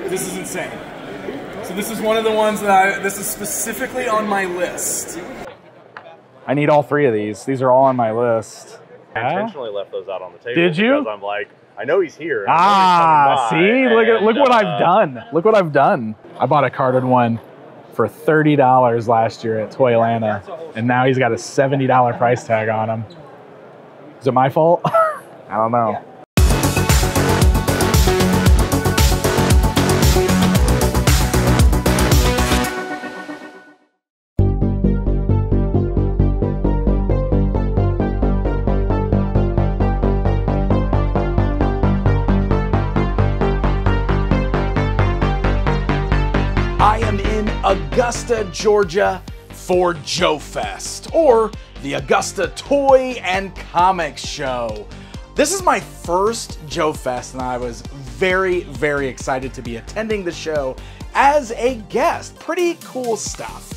This is insane. So this is one of the ones that this is specifically on my list. I need all three of these. These are all on my list. I intentionally left those out on the table. Did you? Because I'm like, I know he's here. See, look what I've done. Look what I've done. I bought a carded one for $30 last year at Toylanta, and now he's got a $70 price tag on him. Is it my fault? I don't know. Yeah. I am in Augusta, Georgia for JoeFest, or the Augusta Toy and Comics Show. This is my first JoeFest, and I was very, very excited to be attending the show as a guest. Pretty cool stuff.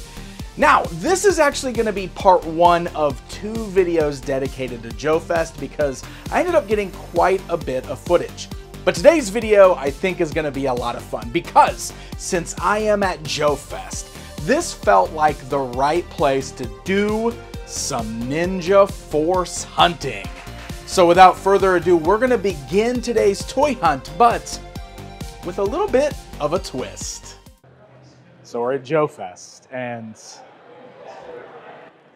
Now, this is actually going to be part one of 2 videos dedicated to JoeFest because I ended up getting quite a bit of footage. But today's video, I think, is going to be a lot of fun because since I am at JoeFest, this felt like the right place to do some Ninja Force hunting. So without further ado, we're going to begin today's toy hunt, but with a little bit of a twist. So we're at JoeFest, and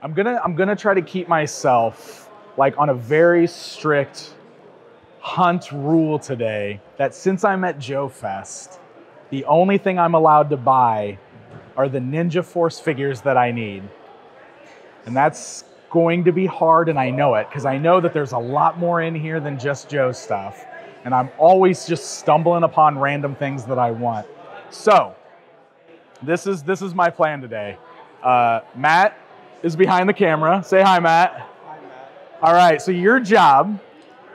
I'm gonna try to keep myself like on a very strict hunt rule today, that since I'm at JoeFest, the only thing I'm allowed to buy are the Ninja Force figures that I need. And that's going to be hard, and I know it, because I know that there's a lot more in here than just Joe stuff. And I'm always just stumbling upon random things that I want. So, this is my plan today. Matt is behind the camera. Say hi, Matt. Hi, Matt. All right, so your job,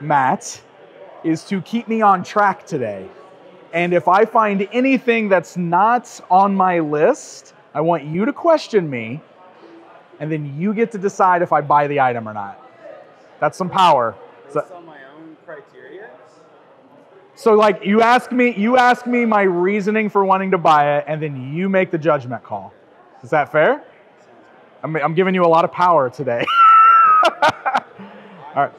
Matt, is to keep me on track today. And if I find anything that's not on my list, I want you to question me, and then you get to decide if I buy the item or not. That's some power. Based on my own criteria? So like you ask me my reasoning for wanting to buy it, and then you make the judgment call. Is that fair? I'm giving you a lot of power today. All right.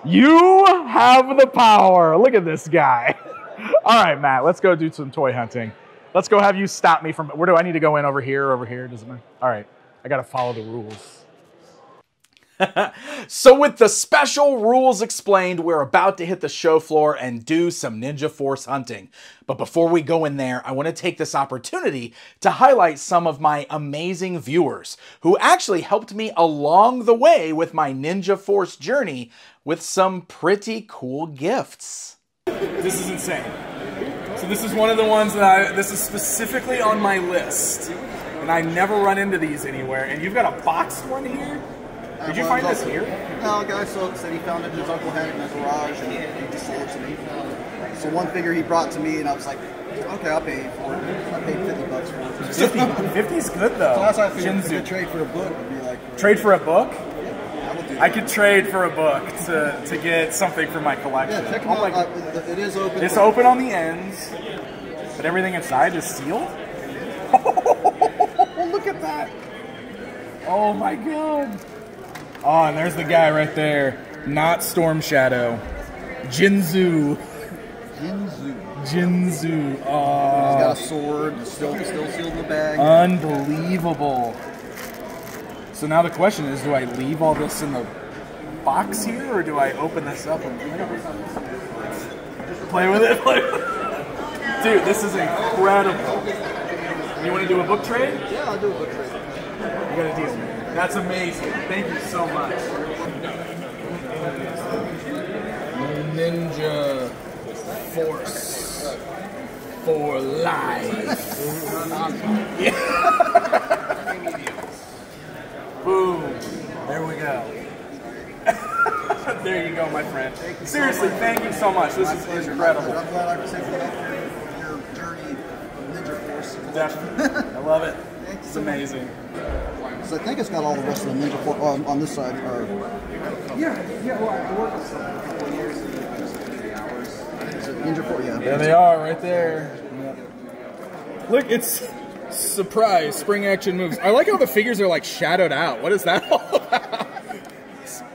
You have the power. Look at this guy. All right, Matt, let's go do some toy hunting. Let's go have you stop me from, where do I need to go in? Over here, over here? Doesn't matter. All right, I got to follow the rules. So with the special rules explained, we're about to hit the show floor and do some Ninja Force hunting. But before we go in there, I want to take this opportunity to highlight some of my amazing viewers who actually helped me along the way with my Ninja Force journey with some pretty cool gifts. This is insane. So this is one of the ones that this is specifically on my list. And I never run into these anywhere. And you've got a boxed one here? Did you find this here? No, a guy said he found it, his uncle had it in his garage, and he just sold it to me. So one figure he brought to me, and I was like, okay, I'll pay for it. I paid $50 for it. 50 is good, though. So that's why I figured if you could trade for a book, would be like... Trade for a book? Yeah, I would do that. I could trade for a book to get something for my collection. Yeah, check them out. It is open. It's open on the ends, but everything inside is sealed? Oh, look at that. Oh, my God. Oh, and there's the guy right there. Not Storm Shadow. Jinzu. Jinzu. Oh. He's got a sword. Still sealed in the bag. Unbelievable. So now the question is, do I leave all this in the box here, or do I open this up and play with it? Dude, this is incredible. You want to do a book trade? Yeah, I'll do a book trade. You got a deal, man. That's amazing. Thank you so much. Ninja Force for life. Boom. There we go. There you go, my friend. Seriously, thank you so much. This is incredible. I'm glad I received your journey of Ninja Force. Definitely. I love it. It's amazing. So I think it's got all the rest of the Ninja Force on this side. Yeah, well, I worked with some for 4 years and just 3 hours. Is it Ninja Force, yeah. There they are, right there. Look, it's surprise spring action moves. I like how the figures are like shadowed out. What is that all about?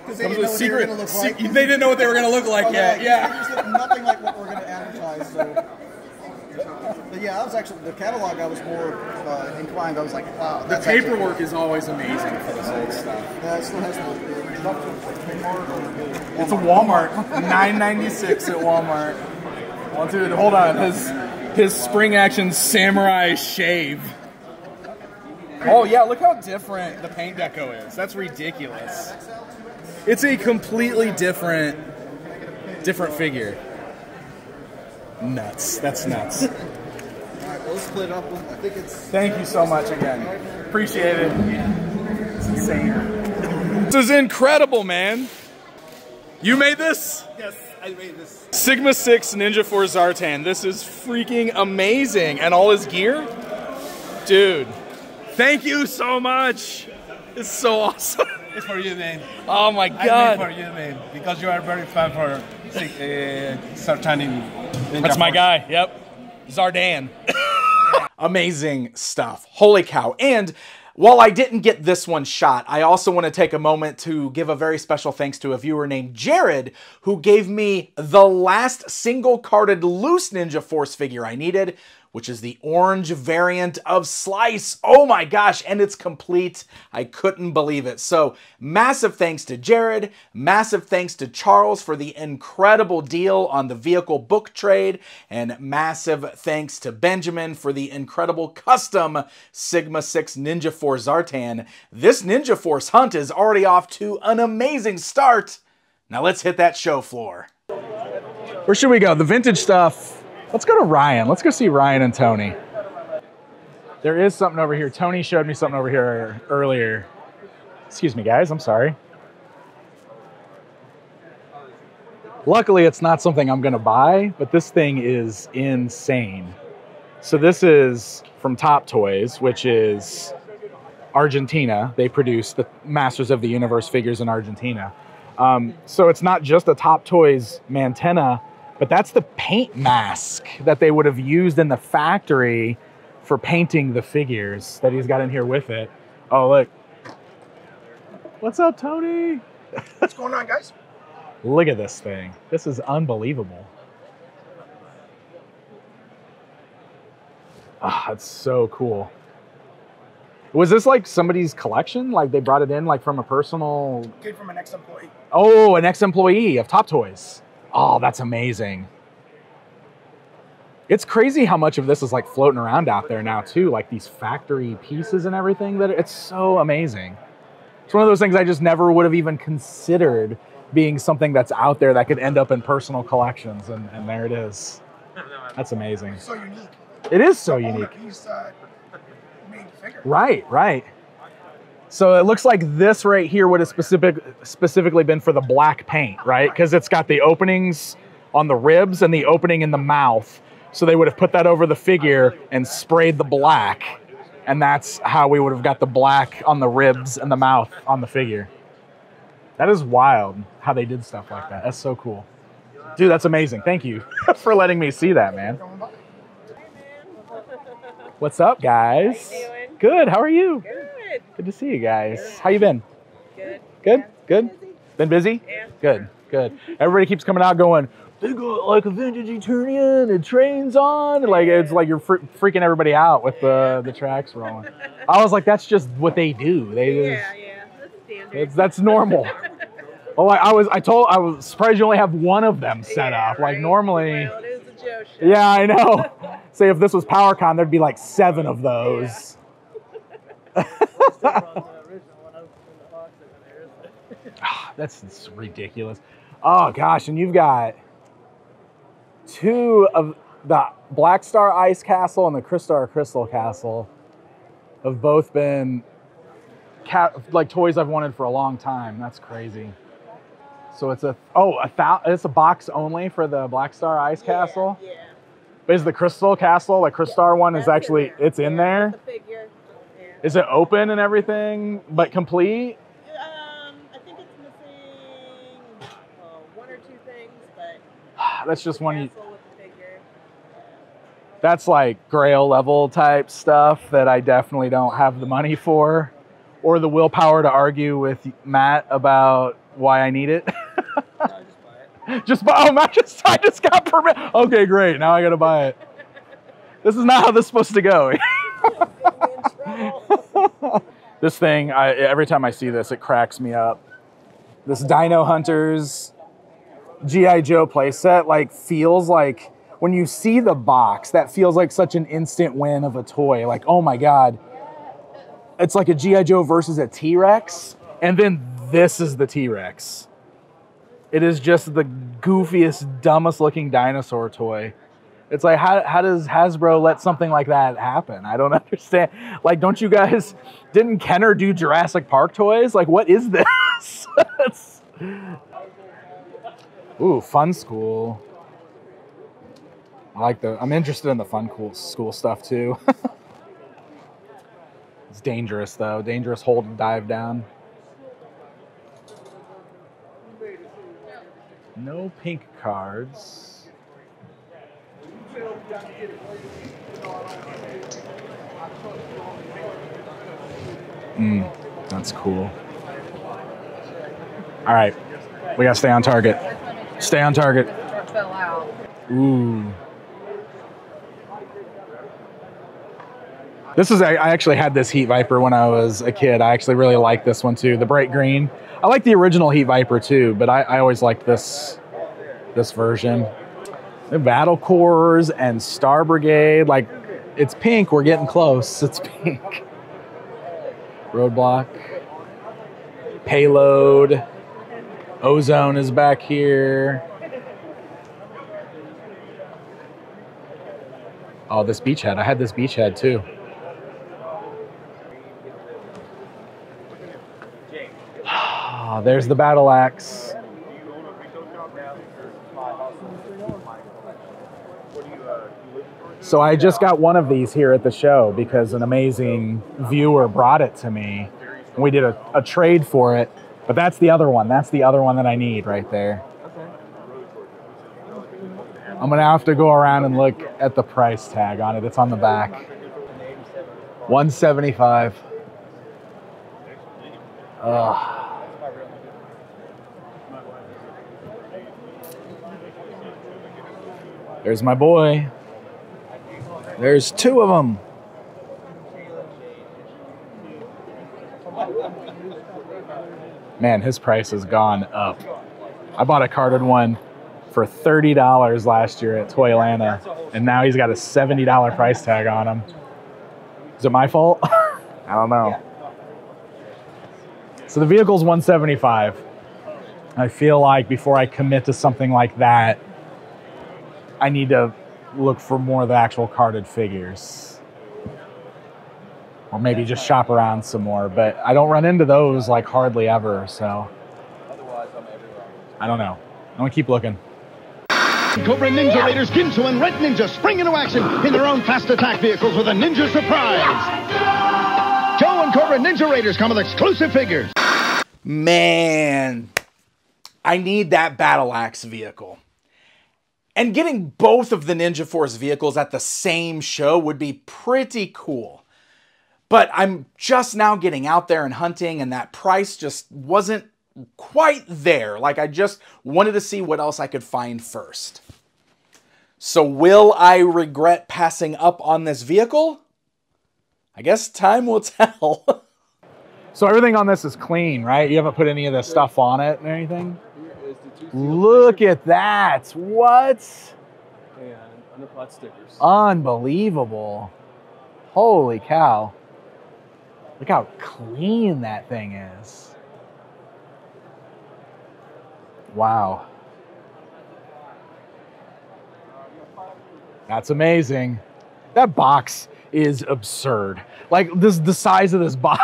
Because they didn't know what they were going to look like. They didn't know what they were going to look like yet. Yeah. Figures look nothing like what we're going to advertise. So. But yeah, I was actually the catalog. I was more inclined. I was like, wow. The paperwork is always amazing for this old stuff. Yeah, it still has It's a Walmart, $9.96 at Walmart. Hold on, his spring action samurai shave. Oh yeah, look how different the paint deco is. That's ridiculous. It's a completely different figure. Nuts. That's nuts. All right, well, let's split up. I think it's. Thank you so much again. Appreciate it. It's insane. This is incredible, man. You made this? Yes, I made this. Sigma 6 Ninja Force Zartan. This is freaking amazing. And all his gear? Dude, thank you so much. It's so awesome. It's for you, man. Oh my God. I made for you, man. Because you are very fan for Zartan in Ninja That's my Force. guy. Yep. Zardan. Amazing stuff. Holy cow. And while I didn't get this one shot, I also want to take a moment to give a very special thanks to a viewer named Jared, who gave me the last single-carded loose Ninja Force figure I needed, which is the orange variant of Slice. Oh my gosh, and it's complete. I couldn't believe it. So massive thanks to Jared, massive thanks to Charles for the incredible deal on the vehicle book trade, and massive thanks to Benjamin for the incredible custom Sigma 6 Ninja Force Zartan. This Ninja Force hunt is already off to an amazing start. Now let's hit that show floor. Where should we go? The vintage stuff. Let's go to Ryan. Let's go see Ryan and Tony. There is something over here. Tony showed me something over here earlier. Excuse me, guys. I'm sorry. Luckily, it's not something I'm going to buy, but this thing is insane. So this is from Top Toys, which is Argentina. They produce the Masters of the Universe figures in Argentina. So it's not just a Top Toys Mantenna, but that's the paint mask that they would have used in the factory for painting the figures that he's got in here with it. Oh, look. What's up, Tony? What's going on, guys? Look at this thing. This is unbelievable. Ah, it's so cool. Was this like somebody's collection? Like they brought it in like from a personal... Came from an ex-employee. Oh, an ex-employee of Top Toys. Oh, that's amazing. It's crazy how much of this is like floating around out there now too, like these factory pieces and everything. That it's so amazing. It's one of those things I just never would have even considered being something that's out there that could end up in personal collections, and there it is. That's amazing. So unique. It is so unique. He's made the figure. Right, right. So it looks like this right here would have specifically been for the black paint, right? Because it's got the openings on the ribs and the opening in the mouth. So they would have put that over the figure and sprayed the black. And that's how we would have got the black on the ribs and the mouth on the figure. That is wild how they did stuff like that. That's so cool. Dude, that's amazing. Thank you for letting me see that, man. What's up, guys? How you doing? Good, how are you? Good. Good to see you guys. How you been? Good. Good? Yeah. Good? Been busy? Yeah. Good, good. Everybody keeps coming out going, they got like a vintage Eternian and trains on. And like it's like you're freaking everybody out with the tracks rolling. I was like, that's just what they do. They just, Yeah. That's standard. that's normal. Oh, I was surprised you only have one of them set up. Like right? normally. Well, it is a Joe show. Yeah, I know. Say if this was PowerCon, there'd be like 7 of those. That's ridiculous. Oh gosh, and you've got 2 of the Black Star Ice Castle and the Crystar Crystal Castle have both been like toys I've wanted for a long time. That's crazy. So it's it's a box only for the Black Star Ice Castle. Yeah. But is the Crystal Castle, like Crystar one, is actually it's in there? The figure. Yeah. Is it open and everything, but complete? I think it's missing 1 or 2 things, but That's just one. castle with the That's like Grail level type stuff that I definitely don't have the money for, or the willpower to argue with Matt about why I need it. Just buy. Oh, I just got permit. Okay, great. Now I gotta buy it. This is not how this is supposed to go. This thing, every time I see this, it cracks me up. This Dino Hunters G.I. Joe playset like feels like, when you see the box, that feels like such an instant win of a toy. Like, oh my God. It's like a G.I. Joe versus a T-Rex. And then this is the T-Rex. It is just the goofiest, dumbest looking dinosaur toy. It's like, how does Hasbro let something like that happen? I don't understand. Like, don't you guys, didn't Kenner do Jurassic Park toys? Like, what is this? Ooh, Fun School. I'm interested in the Fun School stuff too. It's dangerous though. Dangerous hold and dive down. No pink cards. That's cool. All right, we gotta stay on target. Stay on target. Ooh. I actually had this Heat Viper when I was a kid. I actually really like this one too, the bright green. I like the original Heat Viper too, but I always liked this version. The Battle Cores and Star Brigade, like, it's pink, we're getting close, it's pink. Roadblock. Payload. Ozone is back here. Oh, this beachhead, I had this beachhead too. There's the battle axe. So I just got one of these here at the show because an amazing viewer brought it to me. And we did a trade for it, but that's the other one. That's the other one that I need right there. I'm gonna have to go around and look at the price tag on it. It's on the back. $175. Ugh. There's my boy. There's two of them. Man, his price has gone up. I bought a carded one for $30 last year at Toylanta, and now he's got a $70 price tag on him. Is it my fault? I don't know. So the vehicle's $175. I feel like before I commit to something like that, I need to look for more of the actual carded figures. Or maybe just shop around some more, but I don't run into those like hardly ever, so. I don't know. I'm gonna keep looking. Cobra Ninja Raiders Ginsu and Red Ninja spring into action in their own fast attack vehicles with a Ninja Surprise. Joe and Cobra Ninja Raiders come with exclusive figures. Man, I need that battle axe vehicle. And getting both of the Ninja Force vehicles at the same show would be pretty cool. But I'm just now getting out there and hunting, and that price just wasn't quite there. Like, I just wanted to see what else I could find first. So will I regret passing up on this vehicle? I guess time will tell. So everything on this is clean, right? You haven't put any of the stuff on it or anything? Look at that. What? And underplot stickers. Unbelievable. Holy cow. Look how clean that thing is. Wow. That's amazing. That box is absurd. Like, this, the size of this box.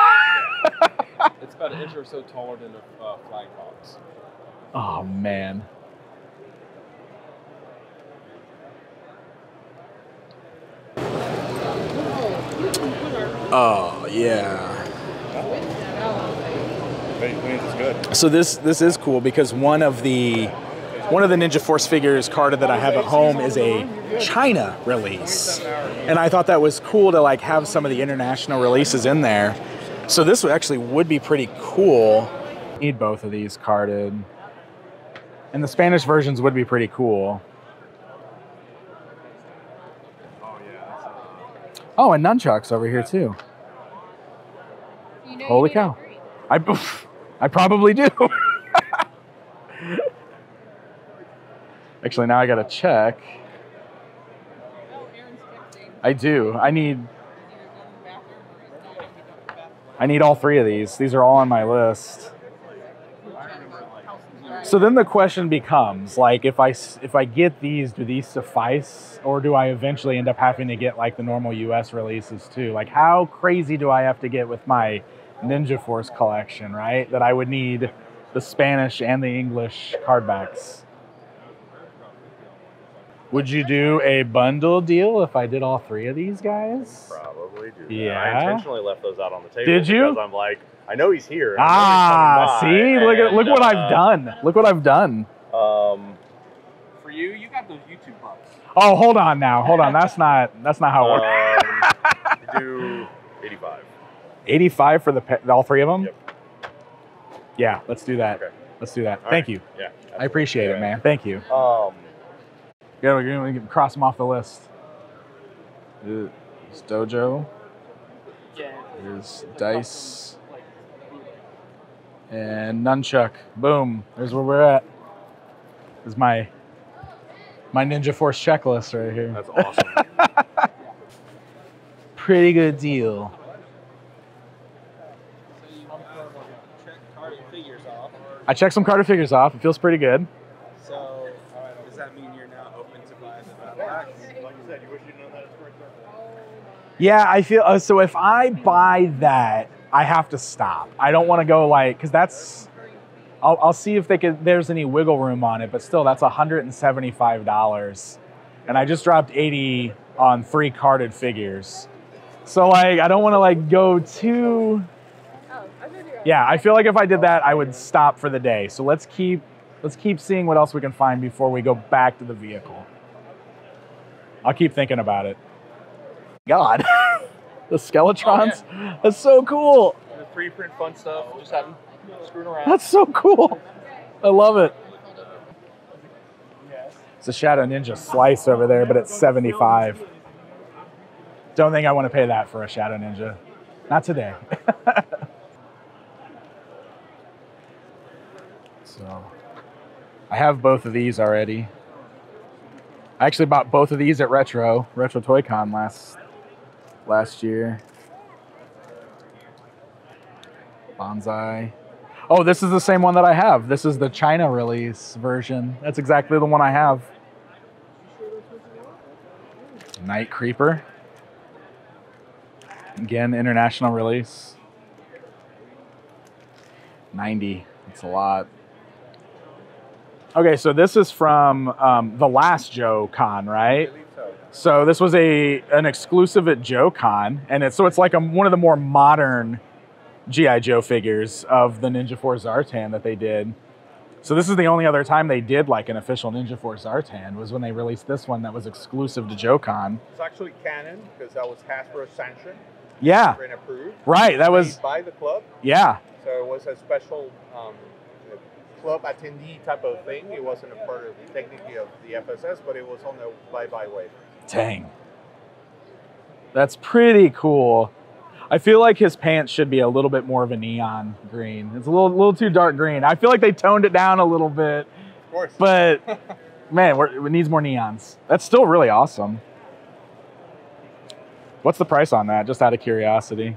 It's about an inch or so taller than a flag box. Oh, man. Oh, yeah. It's good. So this is cool because one of the One of the Ninja Force figures carded that I have at home is a China release. And I thought that was cool to like have some of the international releases in there. So this actually would be pretty cool. Need both of these carded. And the Spanish versions would be pretty cool. Oh, and nunchucks over here too. You know Holy cow. I probably do. Actually, now I gotta check. Oh, Aaron's fixing. I do. I need all three of these. These are all on my list. So then the question becomes, like, if I get these, do these suffice? Or do I eventually end up having to get like the normal US releases too? Like, how crazy do I have to get with my Ninja Force collection, right? That I would need the Spanish and the English cardbacks. Would you do a bundle deal if I did all three of these guys? Probably do that. Yeah. I intentionally left those out on the table. Did you? Because I'm like, I know he's here. Ah, see, look what I've done. Look what I've done. For you, you got those YouTube bucks. Oh, hold on now. Hold on. That's not how it works. Do 85. 85 for all three of them? Yep. Yeah, let's do that. Okay. Let's do that. All Thank right. you. Yeah. I appreciate it, man. Thank you. Yeah. We're gonna cross them off the list. There's Dojo. There's Dice. And Nunchuck. Boom. There's where we're at. There's my Ninja Force checklist right here. That's awesome. Pretty good deal. So you check carded figures off. I checked some carded figures off. It feels pretty good. So does that mean you're now open to buy the battle axe? Like you said, you wish you'd known that at first. Yeah, I feel so. If I buy that, I have to stop. I don't want to go like, because that's. I'll see if there's any wiggle room on it, but still, that's $175, and I just dropped 80 on 3 carded figures. So like, I don't want to like go too. Yeah, I feel like if I did that, I would stop for the day. So let's keep seeing what else we can find before we go back to the vehicle. I'll keep thinking about it. God, the Skeletrons, that's so cool. The 3-print fun stuff, just having screwing around. That's so cool. I love it. It's a Shadow Ninja slice over there, but it's 75. Don't think I want to pay that for a Shadow Ninja. Not today. So, I have both of these already. I actually bought both of these at Retro Toy Con last year. Bonsai. Oh, this is the same one that I have. This is the China release version. That's exactly the one I have. Night Creeper. Again, international release. 90. That's a lot. Okay, so this is from the last Joe Con, right? So this was an exclusive at Joe Con, and it's like one of the more modern G.I. Joe figures of the Ninja Force Zartan that they did. So this is the only other time they did like an official Ninja Force Zartan, was when they released this one that was exclusive to Joe Con. It's actually canon because that was Hasbro sanctioned. Yeah. And approved. Right, that was by the club. Yeah. So it was a special club attendee type of thing. It wasn't a part of technically of the FSS, but it was on the bye-bye way. Dang. That's pretty cool. I feel like his pants should be a little bit more of a neon green. It's a little too dark green. I feel like they toned it down a little bit. Of course. But, man, it needs more neons. That's still really awesome. What's the price on that, just out of curiosity?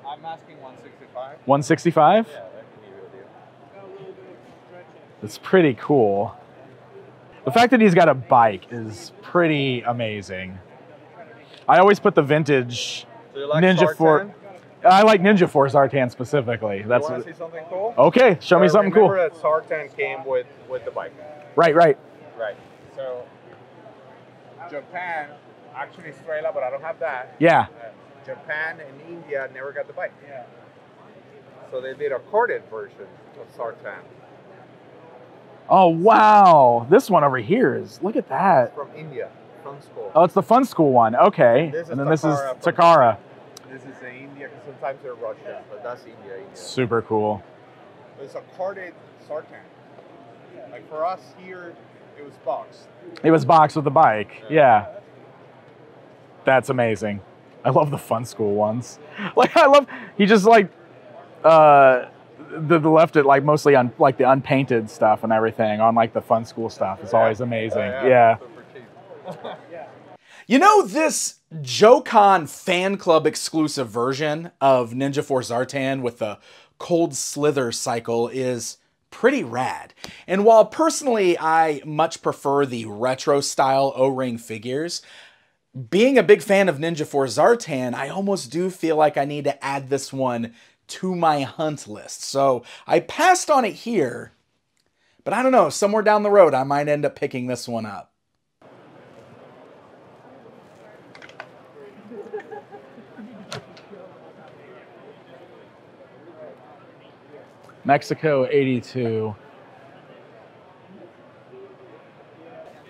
I'm asking 165. 165? Yeah, that can be a real deal. It's pretty cool. The fact that he's got a bike is pretty amazing. I always put the vintage So you like Ninja Force. I like Ninja Force Zartan specifically. You That's want to see something cool? Okay, show me something cool. Remember that Zartan came with the bike. Right. Right. So Japan, actually Australia, but I don't have that. Yeah. Japan and India never got the bike. Yeah. So they did a corded version of Zartan. Oh, wow. This one over here is, look at that. From India, from school. Oh, it's the Fun School one. Okay. And then this is Takara. This is India, because sometimes they're Russian, but that's India. Super cool. It's a carded sartan. Like for us here, it was boxed. It was boxed with the bike. Yeah. That's amazing. I love the Fun School ones. Like, I love, he just like, the left it like mostly on like the unpainted stuff and everything on like the Fun School stuff. It's always amazing. Yeah. You know, this JoeCon fan club exclusive version of Ninja Force Zartan with the cold slither cycle is pretty rad. And while personally I much prefer the retro style O-ring figures, being a big fan of Ninja Force Zartan, I almost do feel like I need to add this one to my hunt list. So I passed on it here, but I don't know, somewhere down the road I might end up picking this one up. Mexico 82.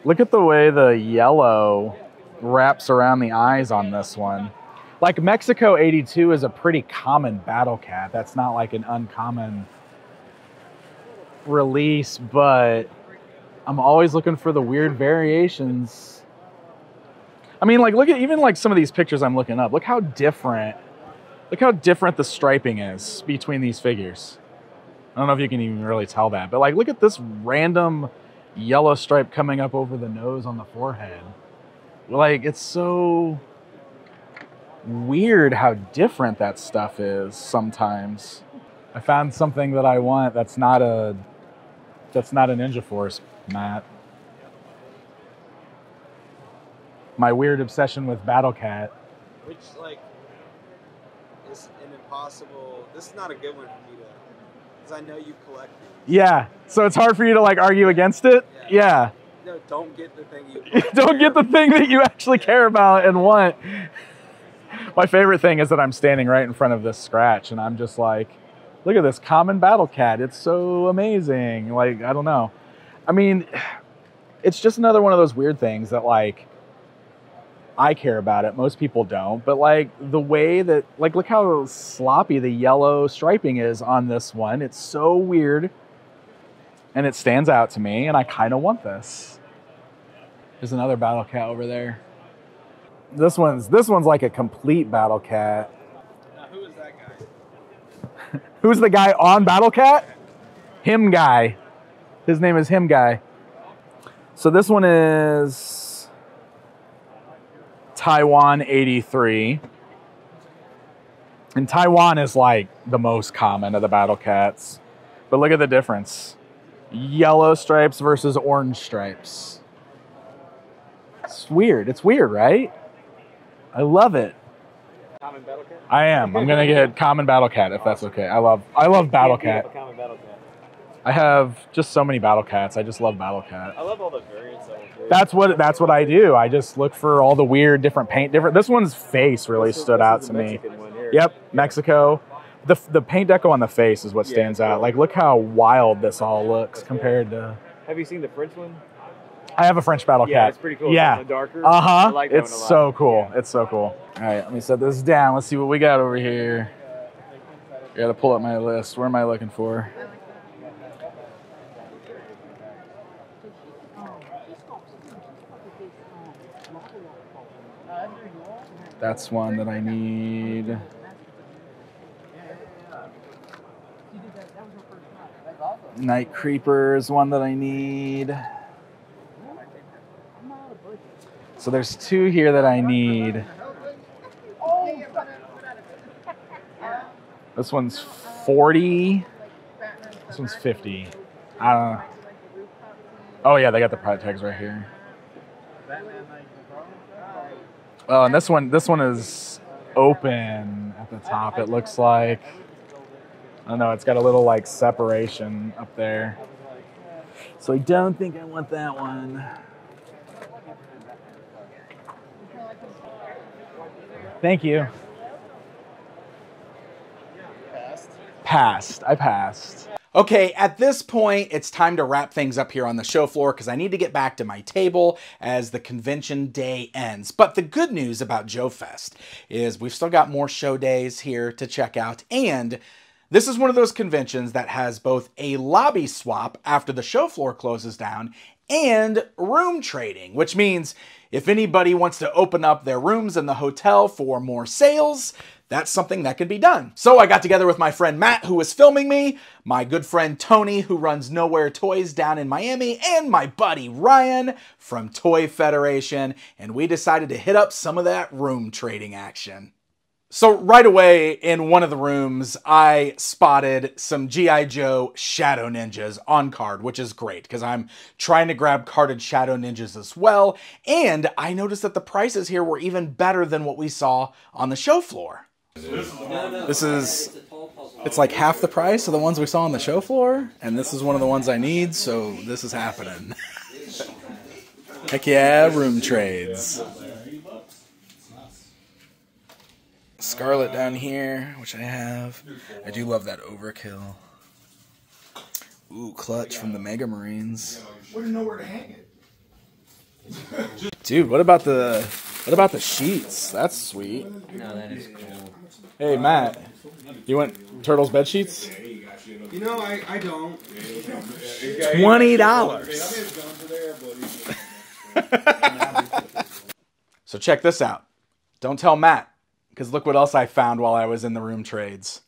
Look at the way the yellow wraps around the eyes on this one. Like Mexico 82 is a pretty common battle cat. That's not like an uncommon release, but I'm always looking for the weird variations. I mean, like, look at even like some of these pictures I'm looking up. Look how different the striping is between these figures. I don't know if you can even really tell that, but like, look at this random yellow stripe coming up over the nose on the forehead. Like, it's so weird how different that stuff is sometimes. I found something that I want that's not a Ninja Force, Matt. My weird obsession with Battle Cat. Which, like, is an impossible... This is not a good one for me to... Because I know you collect these. Yeah, so it's hard for you to, like, argue against it? Yeah. No, don't get the thing you... Don't get the thing that you actually care about and want. My favorite thing is that I'm standing right in front of this scratch and I'm just like, look at this common Battle Cat. It's so amazing. Like, I don't know. I mean, it's just another one of those weird things that, like, I care about it. Most people don't. But, like, the way that, like, look how sloppy the yellow striping is on this one. It's so weird. And it stands out to me, and I kind of want this. There's another Battle Cat over there. This one's like a complete Battle Cat. Now, who is that guy? Who's the guy on Battle Cat? Him Guy. His name is Him Guy. So this one is Taiwan 83. And Taiwan is like the most common of the Battle Cats. But look at the difference. Yellow stripes versus orange stripes. It's weird. It's weird, right? I love it. Common Battle Cat? I am. I'm gonna get common Battle Cat if that's okay. I love Battle Cat. Common Battle Cat. I have just so many Battle Cats. I just love Battle Cat. I love all the variants. That's what I do. I just look for all the weird different paint. This one's face really stood out to me. Yep, Mexico. The paint deco on the face is what stands out. Like, look how wild this all looks compared to. Have you seen the French one? I have a French Battle Cat. Yeah, it's pretty cool. Yeah. It's darker. Uh-huh. I like that It's one a lot. so cool. It's so cool. All right, let me set this down. Let's see what we got over here. I gotta pull up my list. Where am I looking for? That's one that I need. Night Creeper is one that I need. So there's two here that I need. This one's 40. This one's 50. I don't know. Oh yeah, they got the price tags right here. Oh, and this one is open at the top. It looks like. I don't know. It's got a little like separation up there. So I don't think I want that one. Thank you. Passed. I passed. Okay, at this point, it's time to wrap things up here on the show floor because I need to get back to my table as the convention day ends. But the good news about JoeFest is we've still got more show days here to check out, and this is one of those conventions that has both a lobby swap after the show floor closes down and room trading, which means if anybody wants to open up their rooms in the hotel for more sales, that's something that can be done. So I got together with my friend Matt, who was filming me, my good friend Tony, who runs Nowhere Toys down in Miami, and my buddy Ryan from Toy Federation, and we decided to hit up some of that room trading action. So right away in one of the rooms, I spotted some G.I. Joe Shadow Ninjas on card, which is great because I'm trying to grab carded Shadow Ninjas as well. And I noticed that the prices here were even better than what we saw on the show floor. It's like half the price of the ones we saw on the show floor. And this is one of the ones I need, so this is happening. Heck yeah, room trades. Scarlet down here, which I have. I do love that overkill. Ooh, clutch from the Mega Marines. Wouldn't know where to hang it. Dude, what about the sheets? That's sweet. No, that is cool. Hey Matt, you want Turtles bed sheets? You know, I don't. $20. So check this out. Don't tell Matt, because look what else I found while I was in the room trades.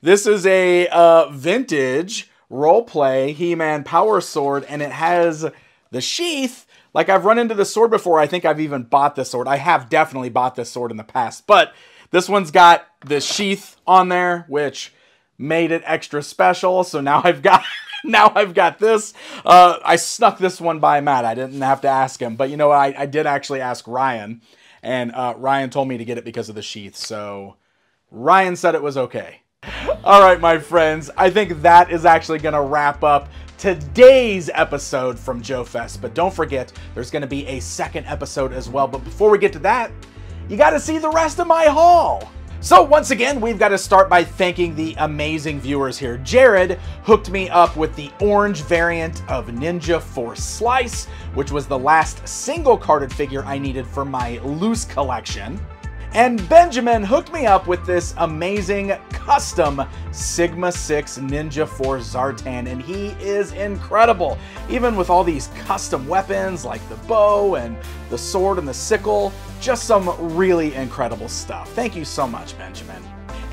This is a vintage roleplay He-Man Power Sword, and it has the sheath. Like, I've run into this sword before. I think I've even bought this sword. I have definitely bought this sword in the past, but this one's got the sheath on there, which made it extra special. So now I've got this. I snuck this one by Matt. I didn't have to ask him, but you know what? I did actually ask Ryan, and Ryan told me to get it because of the sheath. So Ryan said it was okay. All right, my friends, I think that is actually going to wrap up today's episode from JoeFest. But don't forget, there's going to be a second episode as well. But before we get to that, you got to see the rest of my haul. So once again, we've got to start by thanking the amazing viewers here. Jared hooked me up with the orange variant of Ninja Force Slice, which was the last single carded figure I needed for my loose collection. And Benjamin hooked me up with this amazing custom Sigma 6 Ninja Force Zartan, and he is incredible. Even with all these custom weapons like the bow and the sword and the sickle, just some really incredible stuff. Thank you so much, Benjamin.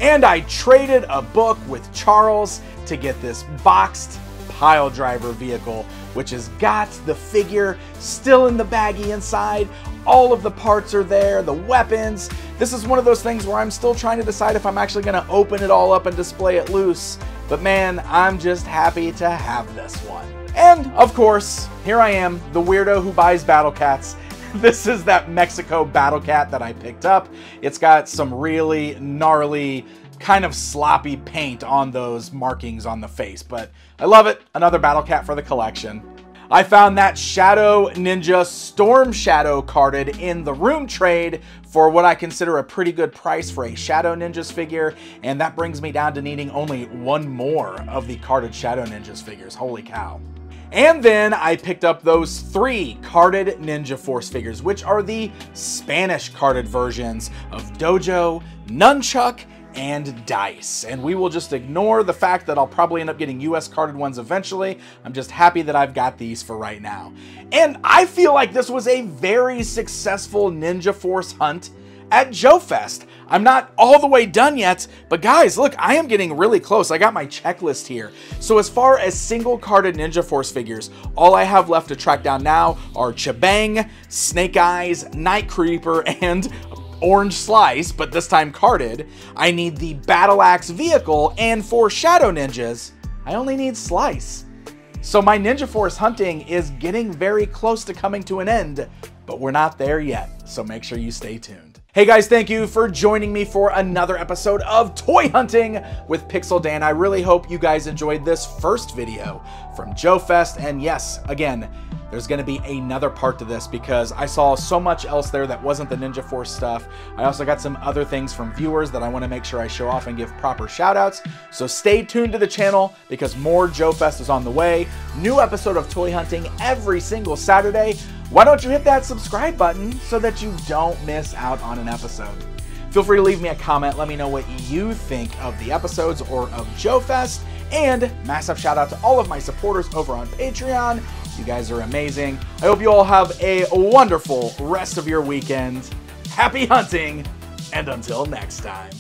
And I traded a book with Charles to get this boxed pile driver vehicle, which has got the figure still in the baggie inside. All of the parts are there, the weapons. This is one of those things where I'm still trying to decide if I'm actually going to open it all up and display it loose. But man, I'm just happy to have this one. And of course, here I am, the weirdo who buys Battle Cats. This is that Mexico Battle Cat that I picked up. It's got some really gnarly, kind of sloppy paint on those markings on the face, but I love it. Another Battle Cat for the collection. I found that Shadow Ninja Storm Shadow carded in the room trade for what I consider a pretty good price for a Shadow Ninjas figure, and that brings me down to needing only one more of the carded Shadow Ninjas figures. Holy cow. And then I picked up those 3 carded Ninja Force figures, which are the Spanish carded versions of Dojo, Nunchuck, and Dice. And we will just ignore the fact that I'll probably end up getting US carded ones eventually. I'm just happy that I've got these for right now. And I feel like this was a very successful Ninja Force hunt at JoeFest. I'm not all the way done yet, but guys, look, I am getting really close. I got my checklist here. So as far as single carded Ninja Force figures, all I have left to track down now are Chabang, Snake Eyes, Night Creeper, and Orange Slice, but this time carded. I need the Battle Axe vehicle, and for Shadow Ninjas, I only need Slice. So my Ninja Force hunting is getting very close to coming to an end, but we're not there yet, so make sure you stay tuned. Hey guys, thank you for joining me for another episode of Toy Hunting with Pixel Dan. I really hope you guys enjoyed this first video from JoeFest. And yes, again, there's gonna be another part to this because I saw so much else there that wasn't the Ninja Force stuff. I also got some other things from viewers that I wanna make sure I show off and give proper shout outs. So stay tuned to the channel because more JoeFest is on the way. New episode of Toy Hunting every single Saturday. Why don't you hit that subscribe button so that you don't miss out on an episode? Feel free to leave me a comment. Let me know what you think of the episodes or of JoeFest. And massive shout out to all of my supporters over on Patreon. You guys are amazing. I hope you all have a wonderful rest of your weekend. Happy hunting, and until next time.